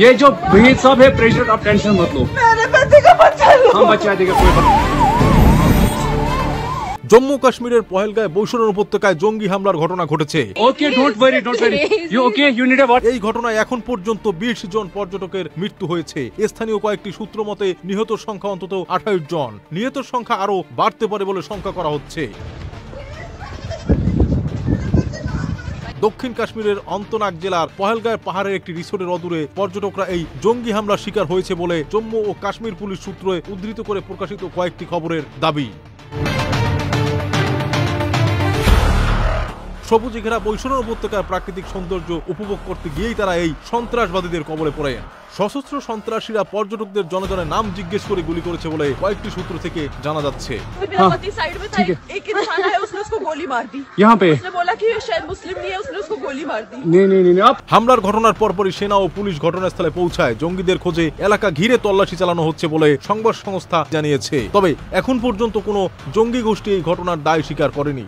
ये जो भीड़ सब है प्रेशर, आप टेंशन मत लो, मेरे पति का बच्चा लो, हम बचा देंगे, कोई बात। জম্মু কাশ্মীরের পহেলগাঁয়ে বৈশরণ উপত্যকায় জঙ্গি হামলার ঘটনা ঘটেছে। Okay don't worry you okay you need a what. এই ঘটনায় এখন পর্যন্ত 20 জন পর্যটকের মৃত্যু হয়েছে। স্থানীয় কয়েকটি সূত্র মতে নিহতের সংখ্যা অন্তত 28 জন। নিহতের সংখ্যা আরো বাড়তে পারে বলে শঙ্কা করা হচ্ছে। দক্ষিণ কাশ্মীরের অন্তনাগ জেলার পহেলগাঁয়ের পাহাড়ের একটি রিসোর্টের অদূরে পর্যটকরা এই জঙ্গি হামলার শিকার হয়েছে বলে জম্মু ও কাশ্মীর পুলিশ সূত্রে উদ্ধৃত করে প্রকাশিত কয়েকটি খবরের দাবি। সবুজে ঘেরা বৈশরণ উপত্যকার প্রাকৃতিক সৌন্দর্য উপভোগ করতে গিয়েই তারা এই সন্ত্রাসবাদীদের কবলে পড়ে। সশস্ত্র সন্ত্রাসীরা পর্যটকদের জনজনের নাম জিজ্ঞেস করে গুলি করেছে বলে কয়েকটি সূত্র থেকে জানা যাচ্ছে। হামলার ঘটনার পরপরই সেনা ও পুলিশ ঘটনাস্থলে পৌঁছায়। জঙ্গিদের খোঁজে এলাকা ঘিরে তল্লাশি চালানো হচ্ছে বলে সংবাদ সংস্থা জানিয়েছে। তবে এখন পর্যন্ত কোনো জঙ্গি গোষ্ঠী এই ঘটনার দায় স্বীকার করেনি।